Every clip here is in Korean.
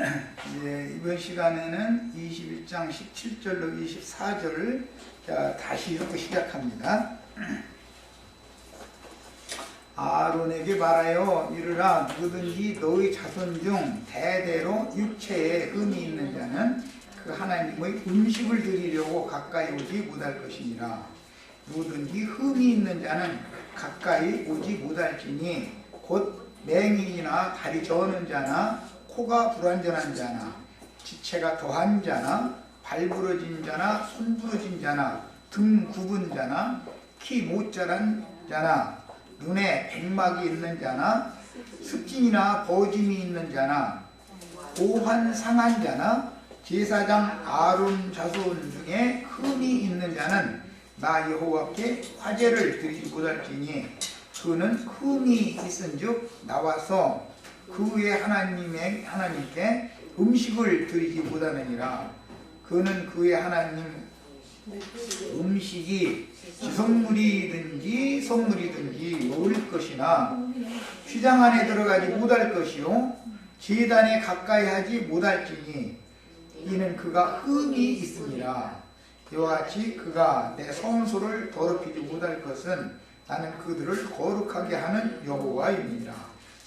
이제 이번 시간에는 21장 17절로 24절을 다시 읽고 시작합니다. 아론에게 말하여 이르라, 누구든지 너희 자손 중 대대로 육체에 흠이 있는 자는 그 하나님의 음식을 드리려고 가까이 오지 못할 것이니라. 누구든지 흠이 있는 자는 가까이 오지 못할지니 곧 맹인이나 다리 저는 자나 코가 불완전한 자나 지체가 더한 자나 발 부러진 자나 손 부러진 자나 등 굽은 자나 키 못 자란 자나 눈에 백막이 있는 자나 습진이나 버짐이 있는 자나 고환 상한 자나 제사장 아론 자손 중에 흠이 있는 자는 나 여호와께 화제를 드리지 못할지니 그는 흠이 있은즉 나와서 그의 하나님께 음식을 드리지 못하느니라. 그는 그의 하나님 음식이 지성물이든지 성물이든지 먹을 것이나 휘장 안에 들어가지 못할 것이요 제단에 가까이 하지 못할지니 이는 그가 흠이 있으니라. 이와 같이 그가 내 성소를 더럽히지 못할 것은 나는 그들을 거룩하게 하는 여호와입니다.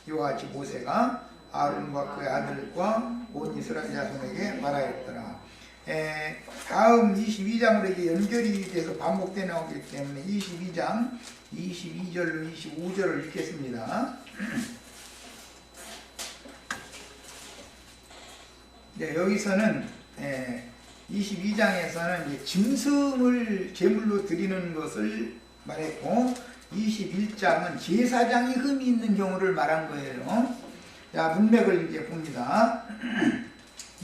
이와 같이 모세가 아론과 그의 아들과 온 이스라엘 자손에게 말하였더라. 다음 22장으로 이게 연결이 돼서 반복돼 나오기 때문에 22장 22절로 25절을 읽겠습니다. 네, 여기서는 22장에서는 이제 짐승을 제물로 드리는 것을 말했고 21장은 제사장이 흠이 있는 경우를 말한 거예요. 자, 문맥을 이제 봅니다.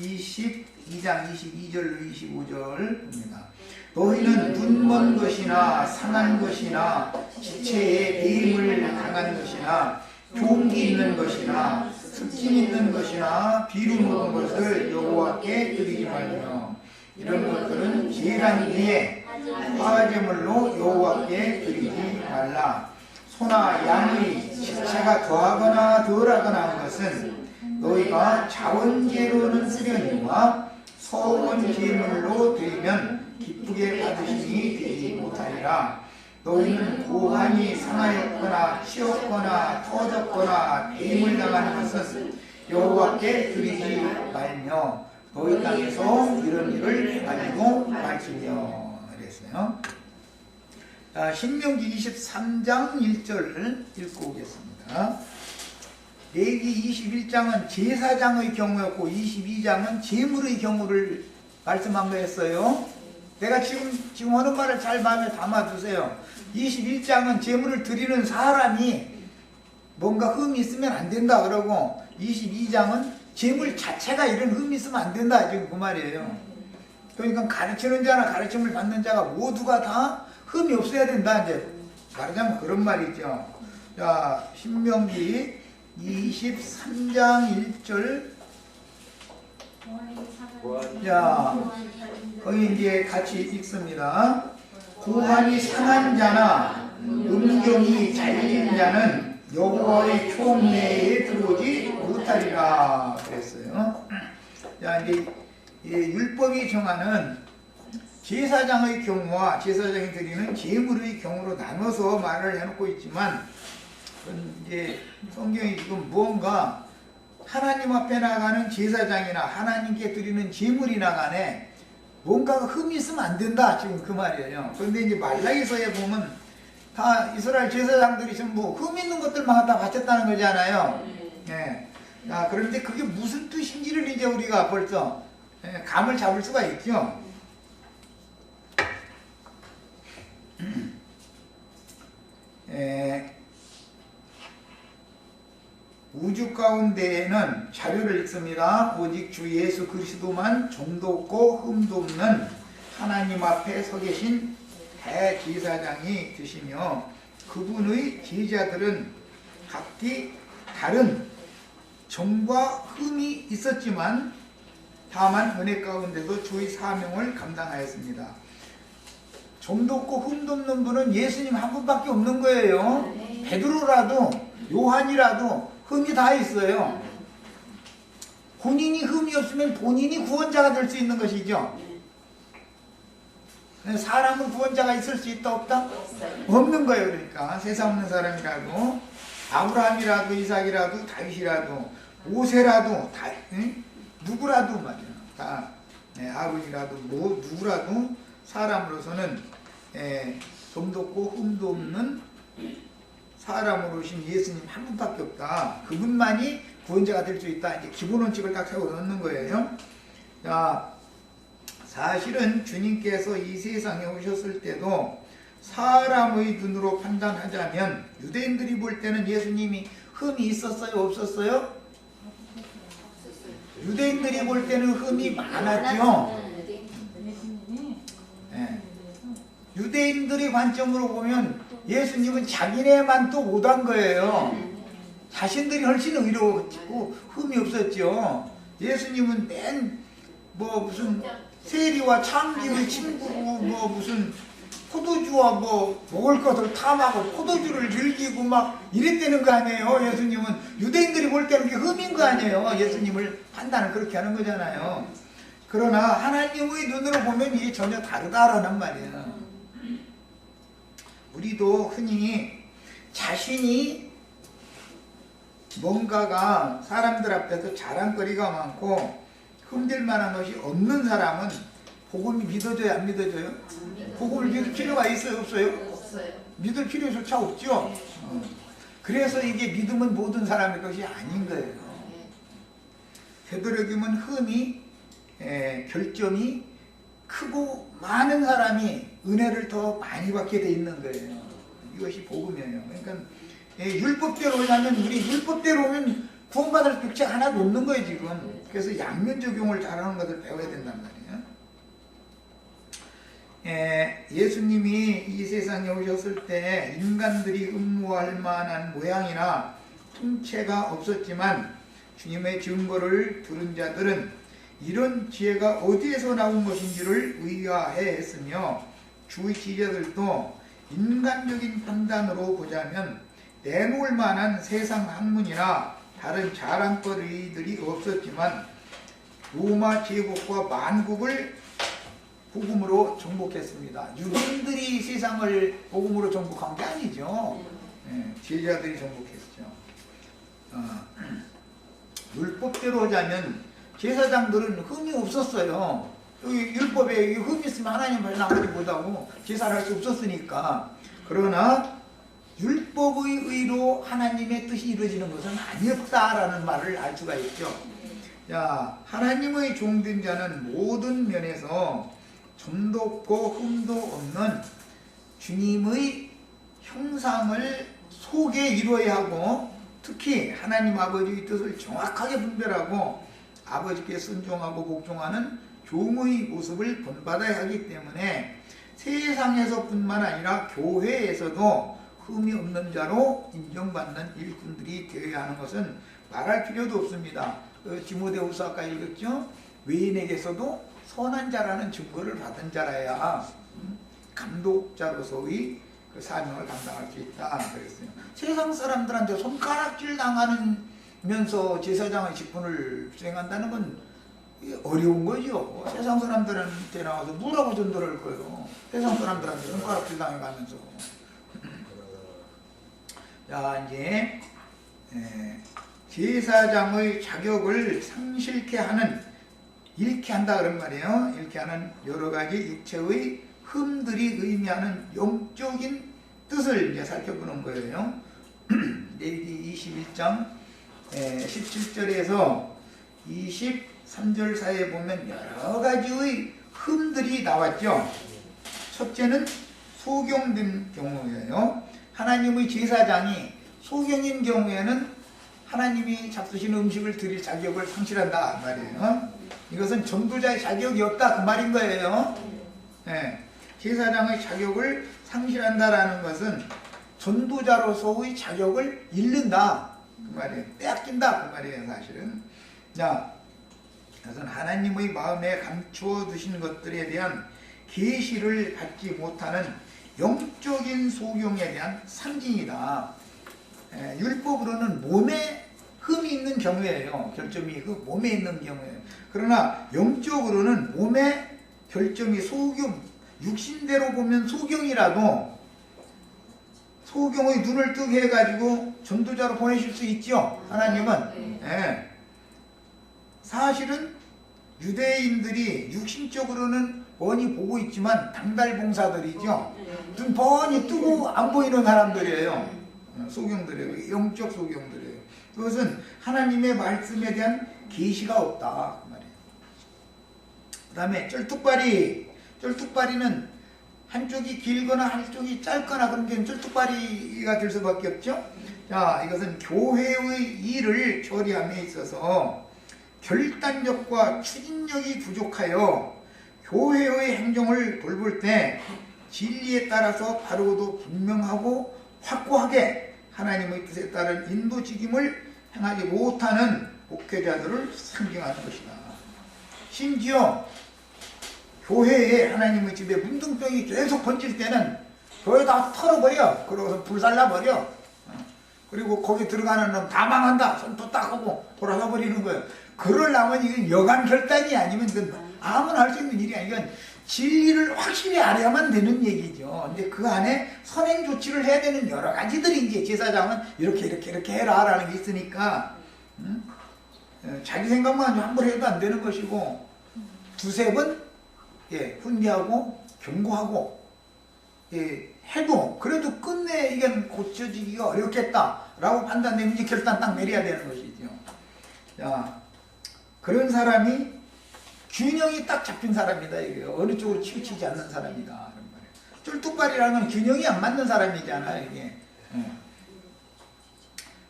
22장 22절로 25절 봅니다. 너희는 눈먼 것이나 상한 것이나 지체에 배임을 당한 것이나 종기 있는 것이나 습진 있는 것이나 비루 먹은 것을 여호와께 드리지 말며 이런 것들은 제단 위에 화제물로 여호와께 드리지 말라. 소나 양의 지체가 더하거나 덜하거나 한 것은 너희가 자원제로는 쓰려니와 서원제물로 드리면 기쁘게 받으시니 되지 못하리라. 너희는 고환이 상하였거나 치었거나 터졌거나 배임을 당하는 것은 여호와께 드리지 말며 너희 땅에서 이런 일을 행하지도 말지며 그랬어요. 신명기 23장 1절 읽고 오겠습니다. 레위기 21장은 제사장의 경우였고 22장은 제물의 경우를 말씀한 거였어요. 내가 지금 하는 말을 잘 마음에 담아두세요. 21장은 제물을 드리는 사람이 뭔가 흠이 있으면 안 된다 그러고 22장은 제물 자체가 이런 흠이 있으면 안 된다 지금 그 말이에요. 그러니까 가르치는 자나 가르침을 받는 자가 모두가 다 흠이 없어야 된다 이제 말하자면 그런 말이죠. 자, 신명기 23장 1절. 자, 거기 이제 같이 읽습니다. 고환이 상한 자나 음경이 잘린 자는 여호와의 총회에 들어오지 못하리라 그랬어요. 자, 이제 율법이 정하는 제사장의 경우와 제사장이 드리는 제물의 경우로 나눠서 말을 해놓고 있지만 이제 성경이 지금 무언가 하나님 앞에 나가는 제사장이나 하나님께 드리는 제물이나 간에 뭔가가 흠이 있으면 안 된다 지금 그 말이에요. 그런데 이제 말라기서에 보면 다 이스라엘 제사장들이 전부 흠 있는 것들만 갖다 바쳤다는 거잖아요. 예. 자, 그런데 그게 무슨 뜻인지를 이제 우리가 벌써 감을 잡을 수가 있죠. 우주 가운데에는 자료를 읽습니다. 오직 주 예수 그리스도만 정도 없고 흠도 없는 하나님 앞에 서 계신 대제사장이 되시며 그분의 제자들은 각기 다른 정과 흠이 있었지만 다만 은혜 가운데도 주의 사명을 감당하였습니다. 정도 없고 흠도 없는 분은 예수님 한 분밖에 없는 거예요. 베드로라도 요한이라도 흠이 다 있어요. 본인이 흠이 없으면 본인이 구원자가 될 수 있는 것이죠. 사람은 구원자가 있을 수 있다 없다? 없는 거예요. 그러니까 세상 없는 사람이라도 아브라함이라도 이삭이라도 다윗이라도 모세라도 다 누구라도 말이야. 다 아론이라도 누구라도 사람으로서는 점도 없고 흠도 없는 사람으로 오신 예수님 한 분밖에 없다. 그분만이 구원자가 될 수 있다. 이제 기본 원칙을 딱 세워 놓는 거예요. 자, 사실은 주님께서 이 세상에 오셨을 때도 사람의 눈으로 판단하자면 유대인들이 볼 때는 예수님이 흠이 있었어요? 없었어요? 유대인들이 볼 때는 흠이 많았죠. 네. 유대인들의 관점으로 보면 예수님은 자기네만 또 못한 거예요. 자신들이 훨씬 의로웠고 흠이 없었죠. 예수님은 무슨 세리와 창기의 친구고 무슨 포도주와 먹을 것을 탐하고 포도주를 즐기고 막 이랬다는 거 아니에요. 예수님은 유대인들이 볼 때는 그게 흠인 거 아니에요. 예수님을 판단을 그렇게 하는 거잖아요. 그러나 하나님의 눈으로 보면 이게 전혀 다르다라는 말이에요. 우리도 흔히 자신이 뭔가가 사람들 앞에서 자랑거리가 많고 흔들 만한 것이 없는 사람은 복음이 믿어져요? 안 믿어져요? 복음을 믿을 필요가 있어요? 없어요? 없어요. 믿을 필요조차 없죠? 그래서 이게 믿음은 모든 사람의 것이 아닌 거예요. 되도록이면 흠이 결점이 크고 많은 사람이 은혜를 더 많이 받게 돼 있는 거예요. 이것이 복음이에요. 그러니까 율법대로 오려면 우리 율법대로 오면 구원받을 백책 하나도 없는 거예요 지금. 그래서 양면 적용을 잘하는 것을 배워야 된단 말이에요. 예수님이 이 세상에 오셨을 때 인간들이 음모할 만한 모양이나 통체가 없었지만 주님의 증거를 들은 자들은 이런 지혜가 어디에서 나온 것인지를 의아해 했으며 주의 지자들도 인간적인 판단으로 보자면 내놓을 만한 세상 학문이나 다른 자랑거리들이 없었지만 로마 제국과 만국을 복음으로 정복했습니다. 유대인들이 세상을 복음으로 정복한 게 아니죠. 제자들이 정복했죠. 율법대로 하자면 제사장들은 흠이 없었어요. 율법에 흠이 있으면 하나님 발상하지 못하고 제사를 할 수 없었으니까. 그러나 율법의 의로 하나님의 뜻이 이루어지는 것은 아니었다라는 말을 알 수가 있죠. 자, 하나님의 종된 자는 모든 면에서 점도 없고 흠도 없는 주님의 형상을 속에 이루어야 하고 특히 하나님 아버지의 뜻을 정확하게 분별하고 아버지께 순종하고 복종하는 종의 모습을 본받아야 하기 때문에 세상에서뿐만 아니라 교회에서도 흠이 없는 자로 인정받는 일꾼들이 되어야 하는 것은 말할 필요도 없습니다. 디모데후서 아까 읽었죠? 외인에게서도 선한 자라는 증거를 받은 자라야 감독자로서의 그 사명을 감당할 수 있다 그랬어요. 세상 사람들한테 손가락질 당하면서 제사장의 직분을 수행한다는 건 어려운 거죠. 세상 사람들한테 나와서 뭐라고 전도를 할 거예요. 세상 사람들한테 손가락질 당해가면서. 자, 이제 제사장의 자격을 상실케 하는, 잃게 한다 그런 말이에요. 잃게 하는 여러 가지 육체의 흠들이 의미하는 영적인 뜻을 이제 살펴보는 거예요. 레위기 21장 17절에서 23절 사이에 보면 여러 가지의 흠들이 나왔죠. 첫째는 소경된 경우예요. 하나님의 제사장이 소경인 경우에는 하나님이 잡수신 음식을 드릴 자격을 상실한다 말이에요. 이것은 전도자의 자격이 없다 그 말인 거예요. 제사장의 자격을 상실한다라는 것은 전도자로서의 자격을 잃는다 그 말이에요. 빼앗긴다 그 말이에요 사실은. 자, 그것은 하나님의 마음에 감추어 두신 것들에 대한 계시를 받지 못하는 영적인 소경에 대한 상징이다. 율법으로는 몸에 흠이 있는 경우예요. 결점이 그 몸에 있는 경우예요. 그러나 영적으로는 몸에 결점이 소경, 육신대로 보면 소경이라도 소경의 눈을 뜨게 해가지고 전도자로 보내실 수 있죠. 하나님은. 예. 사실은 유대인들이 육신적으로는 뻔히 보고 있지만 당달봉사들이죠. 눈 뻔히 뜨고 안 보이는 사람들이에요. 소경들이에요. 영적 소경들이에요. 그것은 하나님의 말씀에 대한 계시가 없다 그 말이에요. 그 다음에 쩔뚝발이는 한쪽이 길거나 한쪽이 짧거나 그런 게 쩔뚝발이가 될 수밖에 없죠. 자, 이것은 교회의 일을 처리함에 있어서 결단력과 추진력이 부족하여 교회의 행정을 돌볼 때 진리에 따라서 바르고도 분명하고 확고하게 하나님의 뜻에 따른 인도직임을 행하지 못하는 목회자들을 상징하는 것이다. 심지어 교회에 하나님의 집에 문둥병이 계속 번질 때는 거기다 털어버려. 그러고서 불살라버려. 그리고 거기 들어가는 놈 다 망한다. 손도 딱 하고 돌아가 버리는 거예요. 그러려면 이건 여간 결단이 아니면 아무나 할 수 있는 일이 아니고 진리를 확실히 알아야만 되는 얘기죠. 근데 그 안에 선행 조치를 해야 되는 여러 가지들이 이제 제사장은 이렇게 해라 라는 게 있으니까 자기 생각만 함부로 해도 안 되는 것이고 두세 번 훈계하고 경고하고 해도 그래도 끝내 이건 고쳐지기가 어렵겠다라고 판단되면 이제 결단 딱 내려야 되는 것이죠. 자, 그런 사람이 균형이 딱 잡힌 사람이다 이게요. 어느 쪽으로 치우치지 않는 사람이다. 쫄뚝발이라는 건 균형이 안 맞는 사람이잖아요 이게.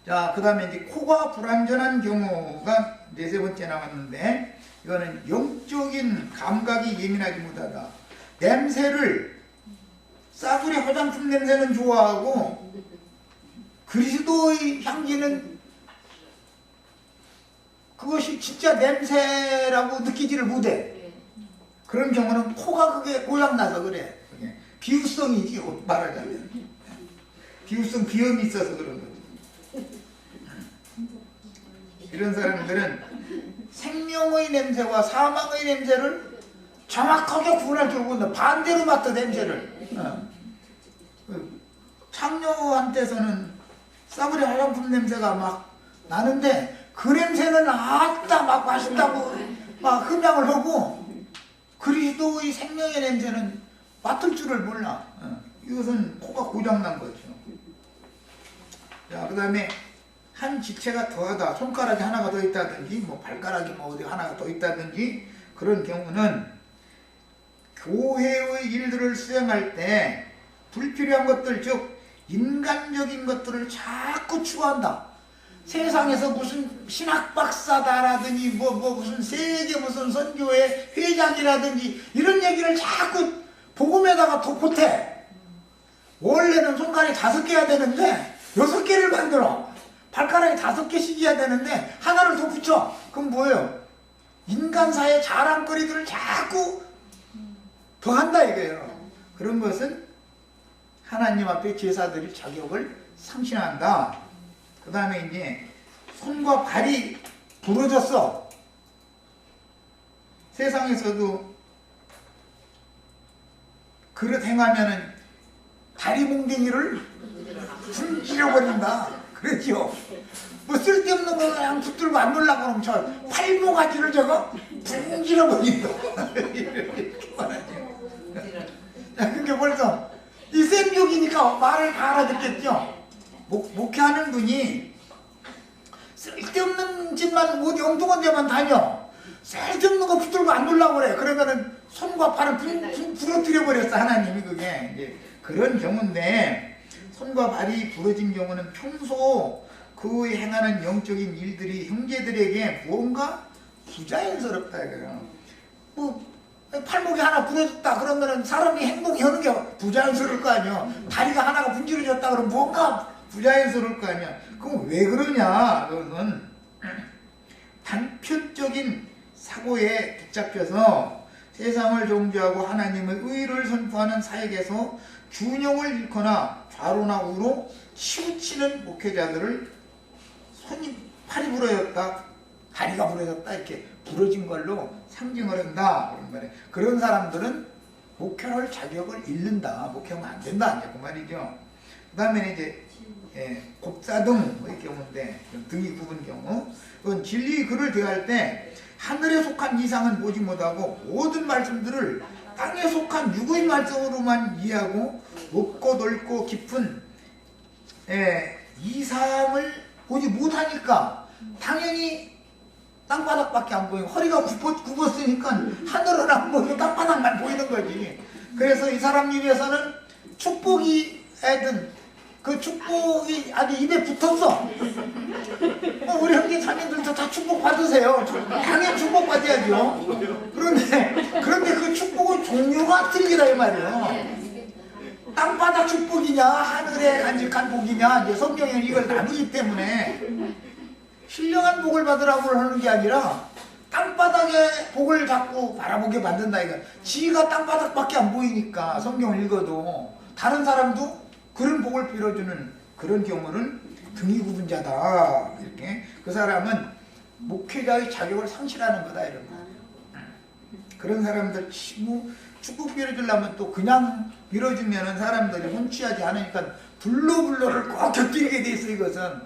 자, 그 다음에 이제 코가 불완전한 경우가 네 번째 나왔는데 이거는 영적인 감각이 예민하지 못하다. 냄새를 싸구려 화장품 냄새는 좋아하고 그리스도의 향기는 그것이 진짜 냄새라고 느끼지를 못해. 그런 경우는 코가 그게 고장나서 그래. 비후성이지 말하자면. 비후성 비염이 있어서 그런 거지. 이런 사람들은 생명의 냄새와 사망의 냄새를 정확하게 구분할 줄 모른다. 반대로 맡아 냄새를. 창녀한테서는 싸구려 화장품 냄새가 막 나는데 그 냄새는 아따 막 맛있다고 막 흠양을 하고 그리스도의 생명의 냄새는 맡을 줄을 몰라. 이것은 코가 고장난 거죠. 자, 그 다음에 한 지체가 더하다. 손가락이 하나가 더 있다든지 뭐 발가락이 뭐 어디 하나가 더 있다든지 그런 경우는 교회의 일들을 수행할 때 불필요한 것들 즉 인간적인 것들을 자꾸 추구한다. 세상에서 무슨 신학 박사다라든지 무슨 세계 무슨 선교회 회장이라든지 이런 얘기를 자꾸 복음에다가 보태. 원래는 손가락이 5개야 되는데 6개를 만들어. 발가락이 5개씩이야 되는데 하나를 더 붙여. 그럼 뭐예요? 인간사의 자랑거리들을 자꾸 더 한다 이거예요. 그런 것은 하나님 앞에 제사드릴 자격을 상실한다. 그 다음에 이제 손과 발이 부러졌어. 세상에서도 그릇 행하면은 다리 몽둥이를 분질러버린다. 그렇죠? 뭐 쓸데없는 거 그냥 붙들고 안 놀라고 그러면 저 팔모가지를 저거 분질러버린다. 이렇게 말하죠. 그게 벌써 이 생육이니까 말을 다 알아듣겠죠? 목회하는 분이 쓸데없는 짓만 어디 엉뚱한 데만 다녀. 쓸데없는 거 붙들고 안 놀라고 그래. 그러면은 손과 발을 부러뜨려 버렸어 하나님이. 그게 이제 그런 경우인데 손과 발이 부러진 경우는 평소 그 행하는 영적인 일들이 형제들에게 무언가 부자연스럽다 이거예요. 뭐 팔목이 하나 부러졌다 그러면은 사람이 행동하는 게 부자연스러울 거 아니야. 다리가 하나가 분질러졌다 그러면 뭔가 부자연스러울 거 아니야. 그럼 왜 그러냐? 그것은 단편적인 사고에 붙잡혀서 세상을 정죄하고 하나님의 의를 선포하는 사역에서 균형을 잃거나 좌로나 우로 치우치는 목회자들을 팔이 부러졌다, 다리가 부러졌다 이렇게 부러진 걸로 상징을 한다 그런 말이에요. 그런 사람들은 목회할 자격을 잃는다, 목회하면 안 된다 이제 그 말이죠. 그 다음에 이제 곱사등의 경우인데 등이 굽은 경우, 그건 진리의 글을 대할 때 하늘에 속한 이상은 보지 못하고 모든 말씀들을 땅에 속한 육의 말씀으로만 이해하고 높고 넓고 깊은 이상을 보지 못하니까 당연히 땅바닥밖에 안 보이고, 허리가 굽었으니까 하늘은 안 보이고 땅바닥만 보이는 거지. 그래서 이 사람 입에서는 축복이 애든 그 축복이 아주 입에 붙었어. 우리 형제 자매들도 다 축복 받으세요. 당연히 축복 받아야죠. 그런데 그 축복은 종류가 틀리다 이 말이에요. 땅바닥 축복이냐 하늘에 간직한 복이냐, 이제 성경에는 이걸 나누기 때문에 신령한 복을 받으라고 하는 게 아니라 땅바닥의 복을 자꾸 바라보게 만든다 이거. 지가 땅바닥밖에 안 보이니까 성경을 읽어도 다른 사람도 그런 복을 빌어주는 그런 경우는 등이 굽은 자다, 이렇게. 그 사람은 목회자의 자격을 상실하는 거다 이런 거. 그런 사람들 축복 빌어주려면 또 그냥 빌어주면은 사람들이 혼취하지 않으니까 불로불로를 꼭 곁들이게 돼 있어 이것은.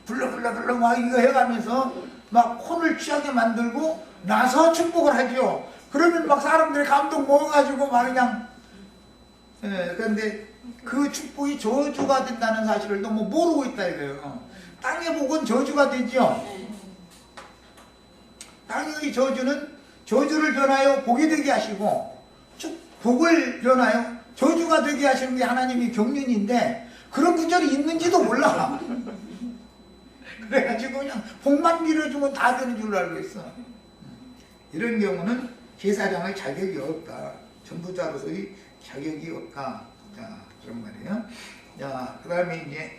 불러 막 이거 해가면서 막 혼을 취하게 만들고 나서 축복을 하죠. 그러면 막 사람들이 감동 먹어가지고 막 그냥. 그런데 그 축복이 저주가 된다는 사실을 너무 모르고 있다 이거예요. 땅의 복은 저주가 되죠. 땅의 저주는 저주를 변하여 복이 되게 하시고, 복을 변하여 저주가 되게 하시는 게 하나님의 경륜인데 그런 구절이 있는지도 몰라. 그래가지고 그냥 복만 빌어주면 다 되는 줄 알고 있어. 이런 경우는 제사장의 자격이 없다. 전부자로서의 자격이 없다. 자, 그런 말이에요. 자, 그 다음에 이제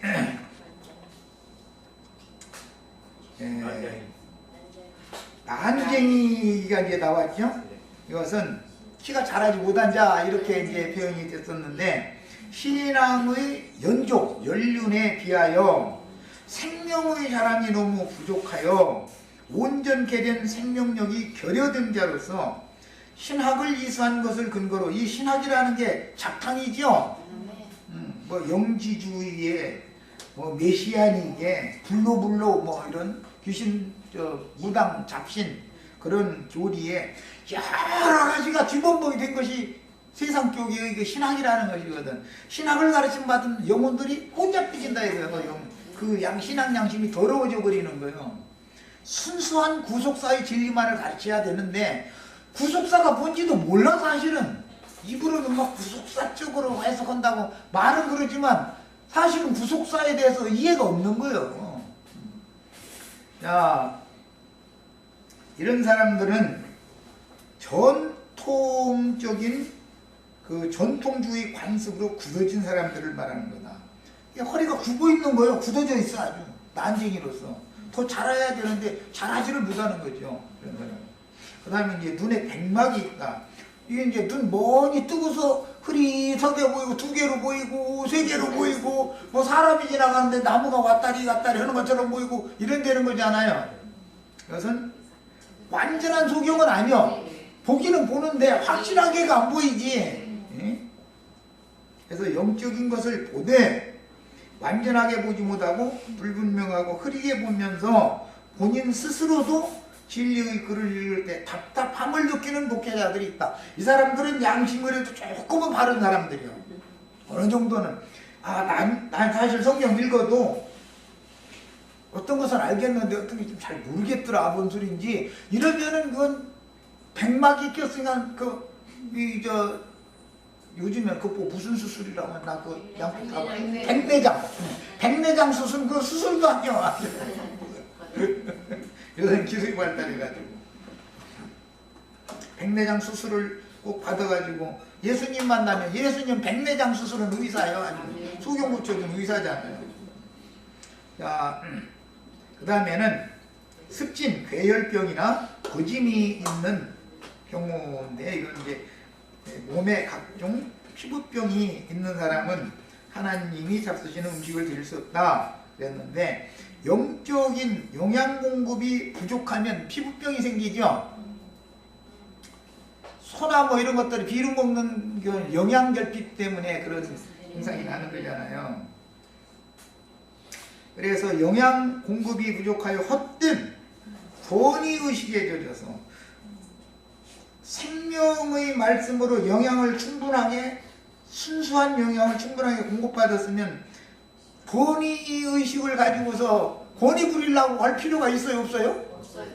난쟁이가 이제 나왔죠. 이것은 키가 자라지 못한 자 이렇게 이제 표현이 됐었는데, 신앙의 연족, 연륜에 비하여 생명의 자랑이 너무 부족하여 온전케 된 생명력이 결여된 자로서 신학을 이수한 것을 근거로, 이 신학이라는 게 작탕이죠. 뭐 영지주의에 뭐 메시아닉에 불로불로 뭐 이런 귀신 무당 잡신 그런 교리에 여러 가지가 뒤범벅이 된 것이 세상 교계의 그 신학이라는 것이거든. 신학을 가르침 받은 영혼들이 혼자 삐진다 이거예요. 그 신학 양심이 더러워져 버리는 거예요. 순수한 구속사의 진리만을 가르쳐야 되는데 구속사가 뭔지도 몰라. 사실은 입으로는 막 구속사적으로 해석한다고 말은 그러지만 사실은 구속사에 대해서 이해가 없는 거예요. 자, 이런 사람들은 전통적인 그 전통주의 관습으로 굳어진 사람들을 말하는 거다. 허리가 굽어 있는 거예요. 굳어져 있어. 아주 난쟁이로서 더 자라야 되는데 자라지를 못하는 거죠. 그 다음에 이제 눈에 백막이 있다. 이게 이제 눈 멀리 뜨고서 흐릿하게 보이고, 두 개로 보이고, 세 개로 보이고, 뭐 사람이 지나가는데 나무가 왔다리 갔다리 하는 것처럼 보이고 이런 되는 거잖아요. 그것은 완전한 소경은 아니요. 보기는 보는데 확실하게가 안 보이지. 그래서 영적인 것을 보되 완전하게 보지 못하고 불분명하고 흐리게 보면서 본인 스스로도 진리의 글을 읽을 때 답답함을 느끼는 목회자들이 있다. 이 사람들은 양심을 해도 조금은 바른 사람들이요. 어느 정도는 난 사실 성경 읽어도 어떤 것은 알겠는데 어떤 게 좀 잘 모르겠더라, 뭔 소리인지 이러면은 그건 백막이 꼈으니까 요즘에 그거 무슨 수술이라고 하나, 그 양쪽 백내장 수술, 그 수술도 아니야. 요즘 기술이 발달해가지고 백내장 수술을 꼭 받아가지고 예수님 만나면, 예수님 백내장 수술은 의사예요. 아니면 소경구 쪽은 의사잖아요. 자, 그 다음에는 습진, 괴혈병이나 거짐이 있는 경우인데, 이건 이제 몸에 각종 피부병이 있는 사람은 하나님이 잡수시는 음식을 드릴 수 없다 그랬는데, 영적인 영양 공급이 부족하면 피부병이 생기죠. 소나 뭐 이런 것들이 비름 먹는 영양결핍 때문에 그런 증상이 나는 거잖아요. 그래서 영양 공급이 부족하여 헛된 권위의식에 젖어서 생명의 말씀으로 영양을 충분하게, 순수한 영양을 충분하게 공급받았으면 권위의식을 가지고서 권위 부리려고 할 필요가 있어요, 없어요? 없어요.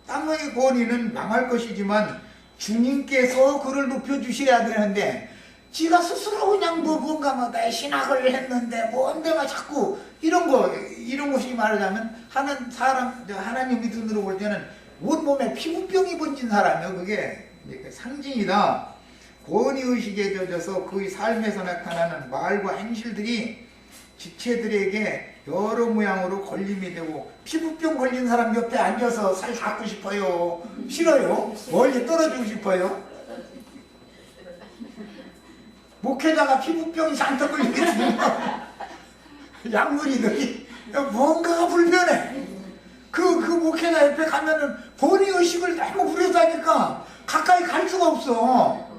땅의 권위는 망할 것이지만 주님께서 그를 높여주셔야 되는데, 지가 스스로 그냥 뭔가 뭐 내 신학을 했는데 뭔데가 자꾸 이런 것이 말하자면 하나님 믿음으로 볼 때는 온몸에 피부병이 번진 사람이요. 그게 이제 상징이다. 권위의식에 젖어서 그의 삶에서 나타나는 말과 행실들이 지체들에게 여러 모양으로 걸림이 되고, 피부병 걸린 사람 옆에 앉아서 살 닦고 싶어요? 싫어요? 멀리 떨어지고 싶어요? 목회자가 피부병이 잔뜩 걸린 게 중요하고 약물이들이 뭔가가 불편해. 그 목회자 옆에 가면은 권위의식을 너무 부려다니까 가까이 갈 수가 없어.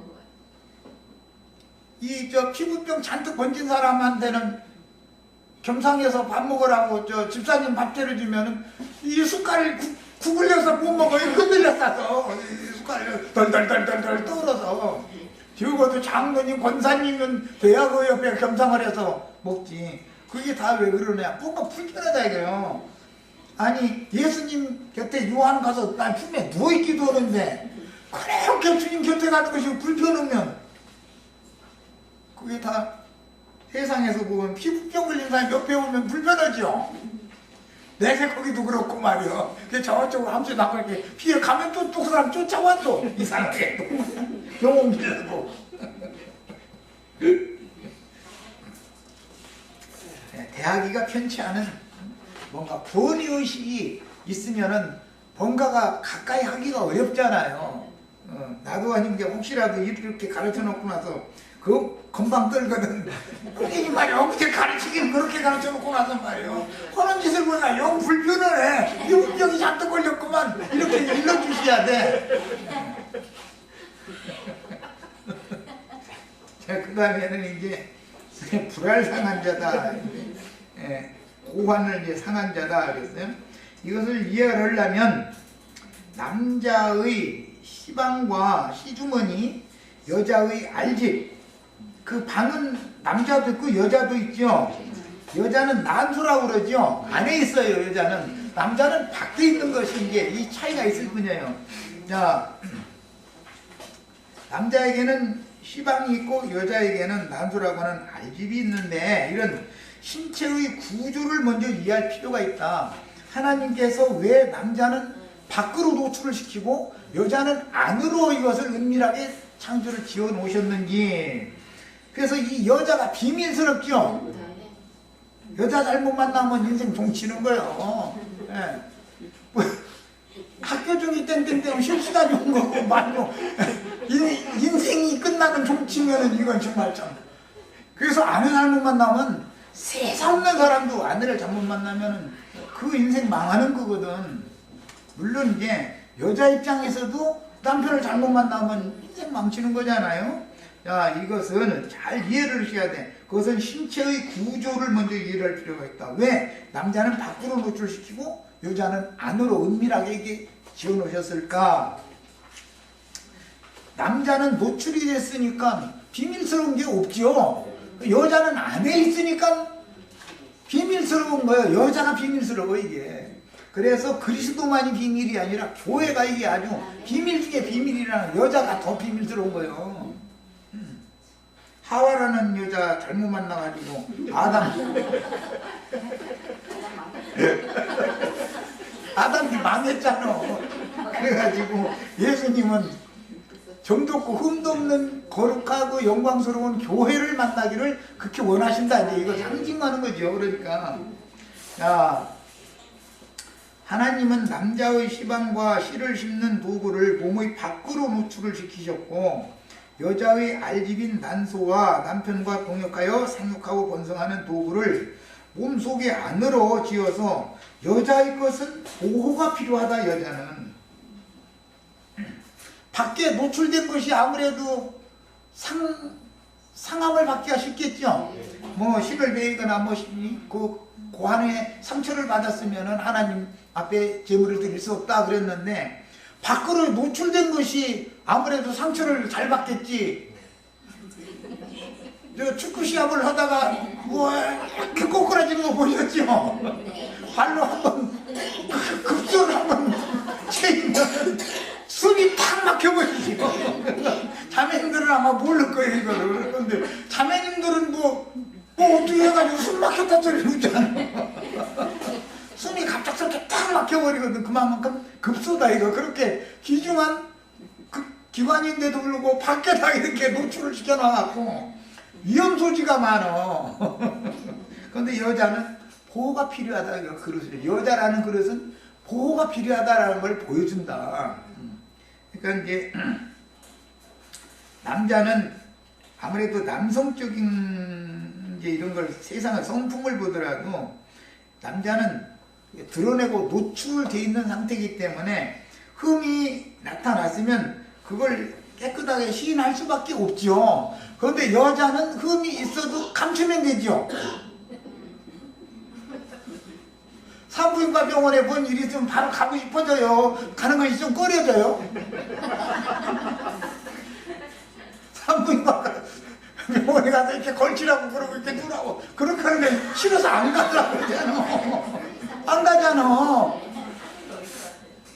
피부병 잔뜩 번진 사람한테는 겸상해서 밥 먹으라고 집사님 밥 차려주면은 이 숟갈을 구불려서 못 먹어. 흔들려 싸서 숟갈을 덜덜덜덜 떨어서. 적어도 장로님, 권사님은 돼야 그 옆에 겸상을 해서 먹지. 그게 다 왜 그러냐? 뭔가 불편하다 이거요. 아니, 예수님 곁에 요한 가서 난 품에 누워있기도 하는데 그렇게 주님 곁에 가는 것이 불편하면, 그게 다 세상에서 보면 피부병 걸린 사람 옆에 오면 불편하죠. 내가 거기도 그렇고 말이요. 저쪽으로 함수 낳고 이렇게 피해 가면 또 그 사람 쫓아와 또 이상하게 또 영혼 밀고. 대하기가 편치 않은 뭔가 권위의식이 있으면은 뭔가가 가까이 하기가 어렵잖아요. 나도 아닌 게 혹시라도 이렇게 가르쳐 놓고 나서 금방 떨거든. 이 말이야, 어떻게 가르치기는 그렇게 가르쳐 놓고 나서 말이요. 하는 짓을 보니까 영 불편하네. 피부병이 잔뜩 걸렸구만. 이렇게 일러주셔야 돼. 자, 그 다음에는 이제 불알상한 자다. 고환을 이제 상한 자다 그랬어요. 이것을 이해하려면 남자의 시방과 시주머니, 여자의 알집, 그 방은 남자도 있고 여자도 있죠. 여자는 난소라고 그러죠. 안에 있어요, 여자는. 남자는 밖에 있는 것이 이제 이 차이가 있을 뿐이에요. 자, 남자에게는 시방이 있고 여자에게는 난소라고 하는 알집이 있는데, 이런 신체의 구조를 먼저 이해할 필요가 있다. 하나님께서 왜 남자는 밖으로 노출을 시키고 여자는 안으로 이것을 은밀하게 창조를 지어 놓으셨는지. 그래서 이 여자가 비밀스럽죠. 여자 잘못 만나면 인생 종치는 거예요. 예. 학교 중에 땡땡땡 실수가 좋은 거고 말고 인생이 끝나는 종치면은 이건 정말 참. 그래서 아내 잘못 만나면 세상 없는 사람도 아내를 잘못 만나면은 그 인생 망하는 거거든. 물론 이제 여자 입장에서도 남편을 잘못 만나면 인생 망치는 거잖아요. 자, 이것은 잘 이해를 하셔야 돼. 그것은 신체의 구조를 먼저 이해를 할 필요가 있다. 왜? 남자는 밖으로 노출시키고 여자는 안으로 은밀하게 이게 지어놓으셨을까? 남자는 노출이 됐으니까 비밀스러운 게 없죠. 여자는 안에 있으니까 비밀스러운 거예요. 여자가 비밀스러워 이게. 그래서 그리스도만이 비밀이 아니라 교회가 이게 아주 비밀 중에 비밀이라는, 여자가 더 비밀스러운 거예요. 하와라는 여자 잘못 만나가지고 아담이 망했잖아. 그래가지고 예수님은 정독고 흠도 없는 거룩하고 영광스러운 교회를 만나기를 그렇게 원하신다. 이제 이거 상징하는 거죠. 그러니까 자, 하나님은 남자의 시방과 씨를 심는 도구를 몸의 밖으로 노출을 시키셨고, 여자의 알집인 난소와 남편과 동역하여 생육하고 번성하는 도구를 몸속에 안으로 지어서 여자의 것은 보호가 필요하다. 여자는 밖에 노출된 것이 아무래도 상함을 받기가 쉽겠죠. 뭐 신을 베이거나 뭐 고한에 상처를 받았으면은 하나님 앞에 제물을 드릴 수 없다 그랬는데, 밖으로 노출된 것이 아무래도 상처를 잘 받겠지. 저 축구 시합을 하다가 뭐 이렇게 꼬꾸라지는 거 보셨죠? 발로 한번 급소를 한번 채이면 숨이 탁 막혀버리죠. 자매님들은 아마 모를 거예요 이거를. 그런데 자매님들은 뭐 어떻게 해가지고 숨 막혔다 소리 듣잖아. 숨이 갑작스럽게 딱 막혀버리거든. 그만큼 급소다 이거. 그렇게 귀중한 기관인데도 불구하고 밖에다 이렇게 노출을 시켜놔갖고 위험 소지가 많어. 그런데 여자는 보호가 필요하다. 이거 그릇을. 여자라는 그릇은 보호가 필요하다라는 걸 보여준다. 그러니까 이제 남자는 아무래도 남성적인 이제 이런 걸 세상의 성품을 보더라도 남자는 드러내고 노출되어 있는 상태이기 때문에 흠이 나타났으면 그걸 깨끗하게 시인할 수밖에 없죠. 그런데 여자는 흠이 있어도 감추면 되죠. 산부인과 병원에 뭔 일이 있으면 바로 가고 싶어져요. 가는 것이 좀 꺼려져요. 산부인과 병원에 가서 이렇게 걸치라고 그러고 이렇게 누라고 그렇게 하는데 싫어서 안 가더라고 그러잖아. 안 가잖아.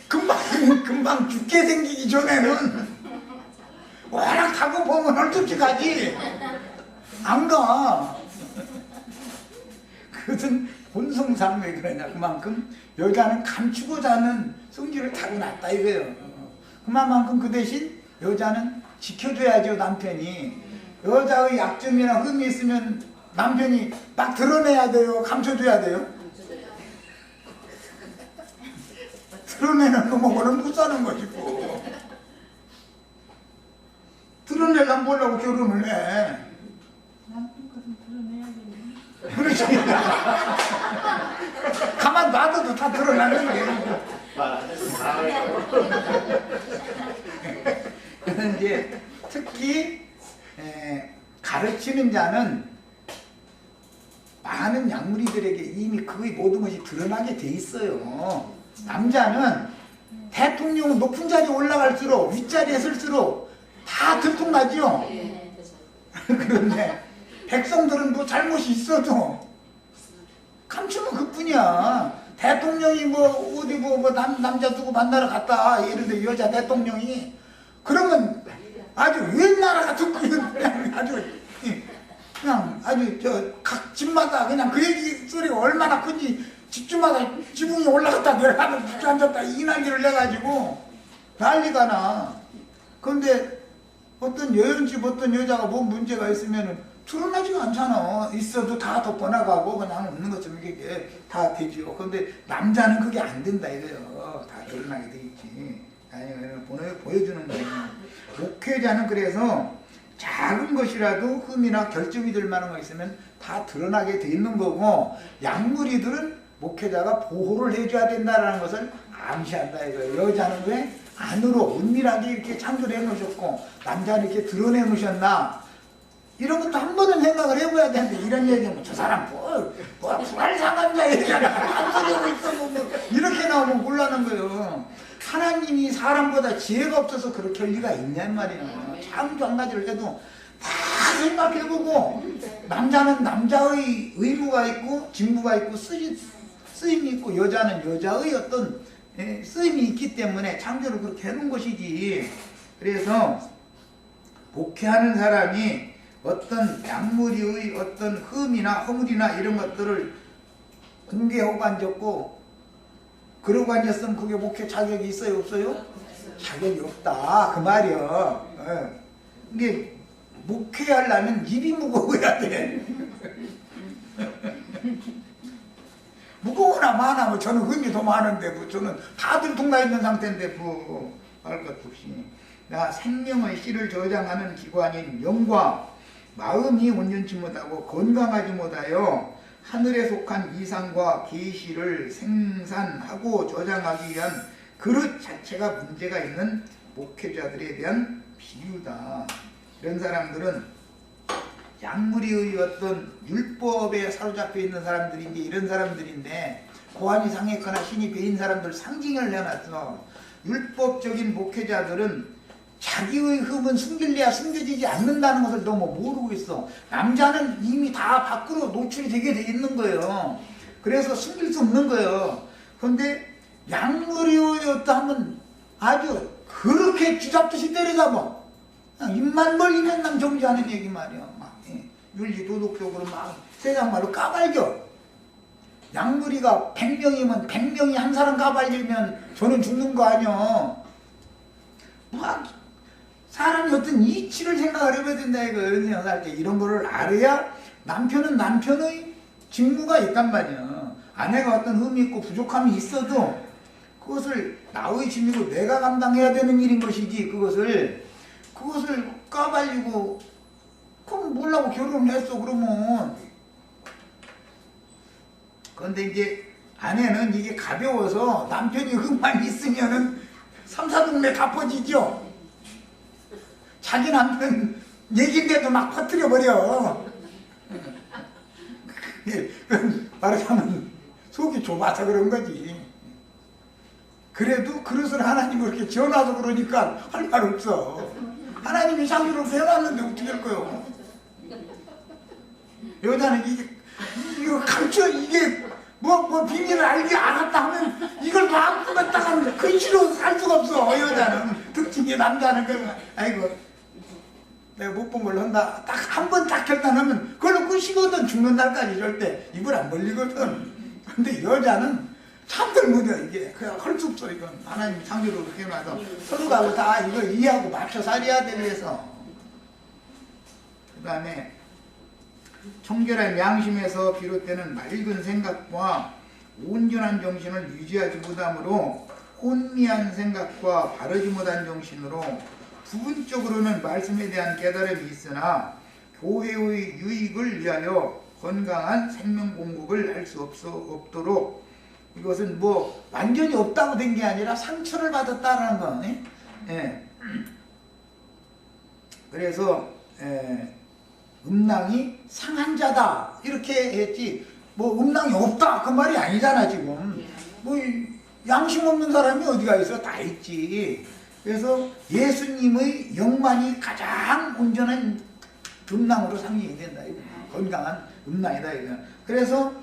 금방 죽게 생기기 전에는 워낙 타고 보면 얼뚝지 가지. 안 가. 그것은 본성상 왜 그러냐. 그만큼 여자는 감추고자 하는 성질을 타고났다 이거예요. 그만큼 그 대신 여자는 지켜줘야죠. 남편이 여자의 약점이나 흠이 있으면 남편이 막 드러내야 돼요. 감춰줘야 돼요. 드러내는 놈하고는 못 사는 것이고, 드러내려면 뭐라고 결혼을 해. 남편 것은 드러내야겠네. 그렇지. 가만 놔둬도 다 드러나는 게. 그래서 이제 특히 가르치는 자는 많은 양무리들에게 이미 그의 모든 것이 드러나게 돼 있어요. 남자는 대통령 높은 자리에 올라갈수록 윗자리에 설수록 다 들통나죠. 그런데 백성들은 뭐 잘못이 있어도 감추면 그뿐이야. 대통령이 뭐 어디 뭐 남자 두고 만나러 갔다. 예를 들어 여자 대통령이 그러면 아주 웬 나라가 듣고 그냥 아주 각 집마다 그냥 그 얘기 소리가 얼마나 큰지 집주마다 지붕이 올라갔다 내려가면 주저앉았다 이 난리를 내가지고 난리가 나. 그런데 어떤 여연집 어떤 여자가 뭔 문제가 있으면은 드러나지가 않잖아. 있어도 다 덮어나가고 그냥 없는 것처럼 이게 다 되죠. 그런데 남자는 그게 안 된다 이거예요. 다 드러나게 돼 있지. 아니 보여주는 거예요. 목회자는 그래서 작은 것이라도 흠이나 결점이 될 만한 거 있으면 다 드러나게 돼 있는 거고, 양무리들은 목회자가 보호를 해줘야 된다는 것을 암시한다 이거예요. 여자는 왜 안으로 은밀하게 이렇게 창조해 놓으셨고 남자는 이렇게 드러내 놓으셨나, 이런 것도 한 번은 생각을 해봐야 되는데, 이런 얘기하면 저 사람 뭐 불알상감자 얘기하나 안 소리하고 있어 뭐 이렇게 나오면 곤란한 거예요. 하나님이 사람보다 지혜가 없어서 그렇게 할 리가 있냐 말이에요. 창조 한 가지를 해도 다 생각해보고, 남자는 남자의 의무가 있고 직무가 있고 쓰임이 있고, 여자는 여자의 어떤 쓰임이 있기 때문에 창조를 그렇게 해놓은 것이지. 그래서 목회하는 사람이 어떤 약물의 어떤 흠이나 허물이나 이런 것들을 공개하고 앉았고 그러고 앉았으면 그게 목회 자격이 있어요 없어요? 자격이 없다 그 말이야. 이게 목회하려면 입이 무거워야 돼. 무거우나 많아. 저는 흠이 더 많은데 뭐 저는 다들 동나 있는 상태인데 뭐 할 것 없이. 나 생명의 씨를 저장하는 기관인 영과 마음이 온전치 못하고 건강하지 못하여 하늘에 속한 이상과 계시를 생산하고 저장하기 위한 그릇 자체가 문제가 있는 목회자들에 대한 비유다. 이런 사람들은 약물이 어떤 율법에 사로잡혀 있는 사람들인데, 이런 사람들인데 고안이 상했거나 신이 배인 사람들 상징을 해놨어. 율법적인 목회자들은 자기의 흠은 숨길래야 숨겨지지 않는다는 것을 너무 모르고 있어. 남자는 이미 다 밖으로 노출이 되게 돼 있는 거예요. 그래서 숨길 수 없는 거예요. 그런데 약물이었다 하면 아주 그렇게 쥐잡듯이 때려잡아. 입만 벌리면 남 정지하는 얘기 말이야. 막, 윤리 도덕적으로 막 세상 말로 까발겨. 양무리가 100명이면 100명이 한 사람 까발리면 저는 죽는 거 아니야. 막 사람이 어떤 이치를 생각을 해봐야 된다 이거. 인생 살 때 이런 거를 알아야 남편은 남편의 직무가 있단 말이야. 아내가 어떤 흠이 있고 부족함이 있어도 그것을 나의 짐이고 내가 감당해야 되는 일인 것이지, 그것을 까발리고 그럼 뭐라고 결혼을 했어 그러면. 그런데 이제 아내는 이게 가벼워서 남편이 흠만 있으면은 삼사동네 다 퍼지죠. 자기 남편 얘기인데도 막 퍼뜨려버려. 말하자면 속이 좁아서 그런 거지. 그래도 그릇을 하나님 그렇게 지어놔서 그러니까 할 말 없어. 하나님이 상주로 해놨는데 어떻게 할 거요? 여자는 이거 감춰, 이게 뭐 비밀을 알지 않았다 하면 이걸 막 꾸몄다가 근시로 살 수가 없어. 여자는 특징이, 남자는 아이고 내가 못 본 걸로 한다. 딱 한 번 딱 결단하면 그걸로 끝이거든. 죽는 날까지 절대 입을 안 벌리거든. 근데 여자는 참들 못해. 이게 그냥 할 수 없어. 이건 하나님 창조로 그렇게 해놔서 서로가 다 이걸 이해하고 맞춰 살아야 되면서. 그 다음에 청결한 양심에서 비롯되는 맑은 생각과 온전한 정신을 유지하지 못하므로 혼미한 생각과 바르지 못한 정신으로 부분적으로는 말씀에 대한 깨달음이 있으나 교회의 유익을 위하여 건강한 생명 공급을 할 수 없도록, 이것은 뭐 완전히 없다고 된 게 아니라 상처를 받았다라는 거. 예. 그래서 음낭이 상한 자다 이렇게 했지, 뭐 음낭이 없다 그 말이 아니잖아. 지금 뭐 양심 없는 사람이 어디가 있어? 다 있지. 그래서 예수님의 영만이 가장 온전한 음낭으로 상징이 된다. 이거. 건강한 음낭이다. 이거. 그래서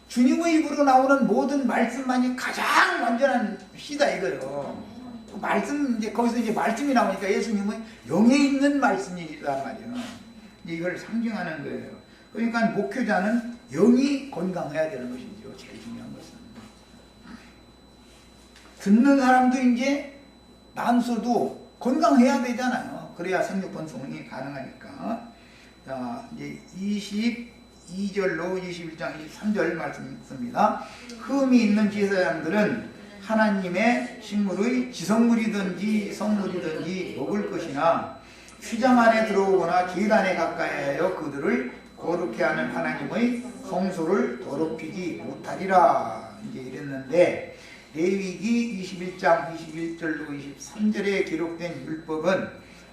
주님의 입으로 나오는 모든 말씀만이 가장 완전한 시다 이거요. 그 말씀, 이제 거기서 이제 말씀이 나오니까 예수님의 영에 있는 말씀이란 말이에요. 이걸 상징하는 거예요. 그러니까 목회자는 영이 건강해야 되는 것이죠. 제일 중요한 것은. 듣는 사람도 이제 난수도 건강해야 되잖아요. 그래야 생육번성이 가능하니까. 자, 이제 22절로 21장 23절 말씀입니다. 흠이 있는 제사장들은 하나님의 식물의 지성물이든지 성물이든지 먹을 것이나 휘장 안에 들어오거나 제단에 가까이 하여 그들을 거룩해 하는 하나님의 성소를 더럽히지 못하리라. 이제 이랬는데, 레위기 21장 21절로 23절에 기록된 율법은